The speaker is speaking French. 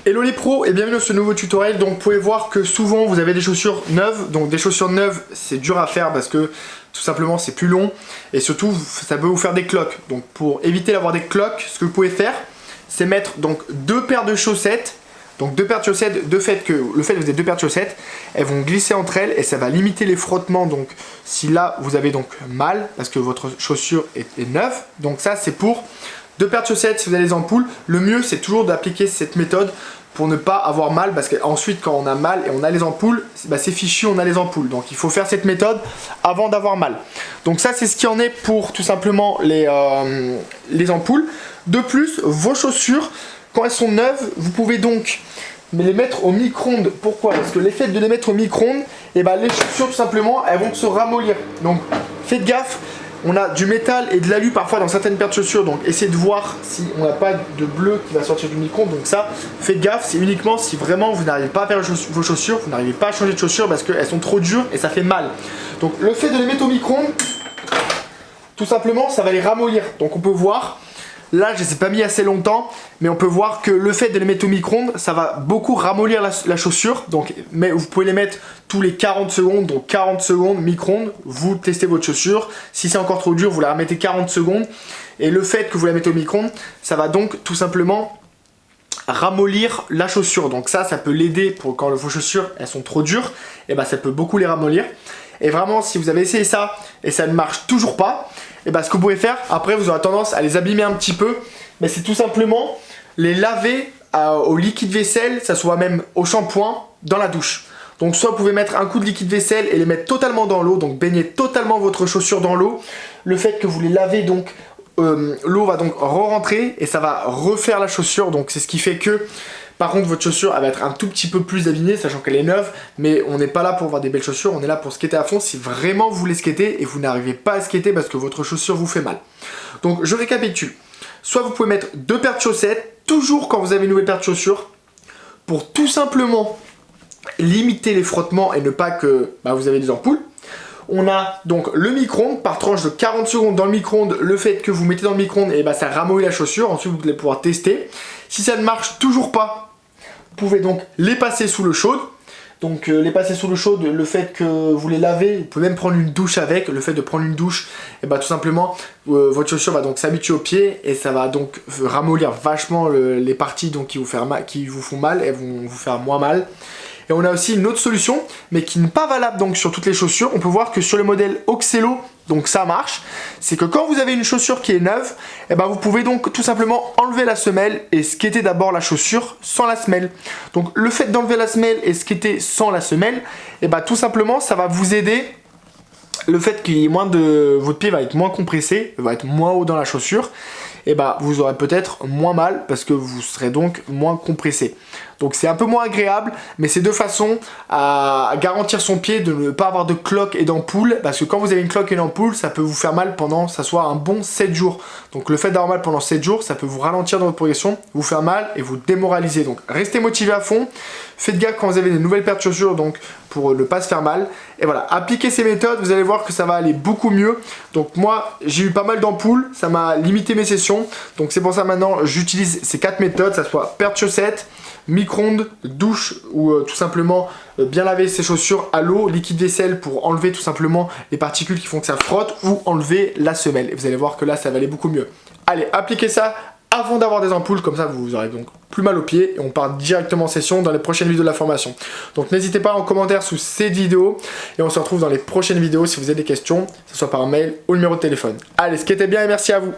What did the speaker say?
Hello les pros et bienvenue dans ce nouveau tutoriel. Donc vous pouvez voir que souvent vous avez des chaussures neuves. Donc des chaussures neuves c'est dur à faire parce que tout simplement c'est plus long. Et surtout ça peut vous faire des cloques. Donc pour éviter d'avoir des cloques, ce que vous pouvez faire c'est mettre donc deux paires de chaussettes. Donc deux paires de chaussettes, le fait que vous ayez deux paires de chaussettes, elles vont glisser entre elles et ça va limiter les frottements. Donc si là vous avez donc mal parce que votre chaussure est neuve. Donc ça c'est pour deux paires de chaussettes. Si vous avez des ampoules, le mieux c'est toujours d'appliquer cette méthode pour ne pas avoir mal, parce qu'ensuite quand on a mal et on a les ampoules, c'est fichu, on a les ampoules. Donc il faut faire cette méthode avant d'avoir mal. Donc ça c'est ce qui en est pour tout simplement les ampoules. De plus, vos chaussures, quand elles sont neuves, vous pouvez donc les mettre au micro-ondes. Pourquoi? Parce que l'effet de les mettre au micro-ondes, les chaussures tout simplement elles vont se ramollir. Donc faites gaffe. On a du métal et de l'alu parfois dans certaines paires de chaussures, donc essayez de voir si on n'a pas de bleu qui va sortir du micro-ondes. Donc ça, faites gaffe, c'est uniquement si vraiment vous n'arrivez pas à faire vos chaussures, vous n'arrivez pas à changer de chaussures parce qu'elles sont trop dures et ça fait mal. Donc le fait de les mettre au micro-ondes, tout simplement, ça va les ramollir. Donc on peut voir, là je ne les ai pas mis assez longtemps, mais on peut voir que le fait de les mettre au micro-ondes, ça va beaucoup ramollir la chaussure. Donc, mais vous pouvez les mettre tous les 40 secondes, donc 40 secondes micro-ondes, vous testez votre chaussure. Si c'est encore trop dur, vous la remettez 40 secondes. Et le fait que vous la mettez au micro-ondes, ça va donc tout simplement ramollir la chaussure. Donc ça peut l'aider pour quand vos chaussures elles sont trop dures, et ça peut beaucoup les ramollir. Et vraiment, si vous avez essayé ça et ça ne marche toujours pas, ce que vous pouvez faire, après vous aurez tendance à les abîmer un petit peu, mais c'est tout simplement les laver au liquide vaisselle, ça soit même au shampoing, dans la douche. Donc soit vous pouvez mettre un coup de liquide vaisselle et les mettre totalement dans l'eau, donc baigner totalement votre chaussure dans l'eau. Le fait que vous les lavez, donc l'eau va donc re-rentrer et ça va refaire la chaussure. Donc c'est ce qui fait que par contre votre chaussure elle va être un tout petit peu plus abîmée, sachant qu'elle est neuve, mais on n'est pas là pour avoir des belles chaussures, on est là pour skater à fond si vraiment vous voulez skater et vous n'arrivez pas à skater parce que votre chaussure vous fait mal. Donc je récapitule. Soit vous pouvez mettre deux paires de chaussettes, toujours quand vous avez une nouvelle paire de chaussures, pour tout simplement limiter les frottements et ne pas que vous avez des ampoules. On a donc le micro-ondes par tranche de 40 secondes dans le micro-ondes. Le fait que vous mettez dans le micro-ondes, ça ramollit la chaussure. Ensuite, vous allez pouvoir tester. Si ça ne marche toujours pas, vous pouvez donc les passer sous l'eau chaude. Donc les passer sous l'eau chaude, le fait que vous les lavez, vous pouvez même prendre une douche avec. Le fait de prendre une douche, tout simplement, votre chaussure va donc s'habituer aux pieds et ça va donc ramollir vachement les parties donc, qui vous font mal et vont vous faire moins mal. Et on a aussi une autre solution, mais qui n'est pas valable donc sur toutes les chaussures. On peut voir que sur le modèle Oxelo, donc ça marche. C'est que quand vous avez une chaussure qui est neuve, vous pouvez donc tout simplement enlever la semelle et skater d'abord la chaussure sans la semelle. Donc le fait d'enlever la semelle et skater sans la semelle, tout simplement ça va vous aider. Le fait qu'il y ait votre pied va être moins compressé, va être moins haut dans la chaussure, vous aurez peut-être moins mal parce que vous serez donc moins compressé. Donc c'est un peu moins agréable, mais c'est deux façons à garantir son pied de ne pas avoir de cloque et d'ampoule, parce que quand vous avez une cloque et une ampoule, ça peut vous faire mal pendant, ça soit un bon 7 jours. Donc le fait d'avoir mal pendant 7 jours, ça peut vous ralentir dans votre progression, vous faire mal et vous démoraliser. Donc restez motivé à fond, faites gaffe quand vous avez des nouvelles paires de chaussures, donc pour ne pas se faire mal. Et voilà, appliquez ces méthodes, vous allez voir que ça va aller beaucoup mieux. Donc moi, j'ai eu pas mal d'ampoules, ça m'a limité mes sessions. Donc c'est pour ça maintenant, j'utilise ces 4 méthodes, ça soit paire de chaussettes, micro-ondes, douche ou tout simplement bien laver ses chaussures à l'eau, liquide vaisselle pour enlever tout simplement les particules qui font que ça frotte ou enlever la semelle. Et vous allez voir que là, ça va aller beaucoup mieux. Allez, appliquez ça avant d'avoir des ampoules, comme ça vous aurez donc plus mal aux pieds et on part directement en session dans les prochaines vidéos de la formation. Donc n'hésitez pas en commentaire sous cette vidéo et on se retrouve dans les prochaines vidéos si vous avez des questions, que ce soit par mail ou numéro de téléphone. Allez, skatez bien et merci à vous.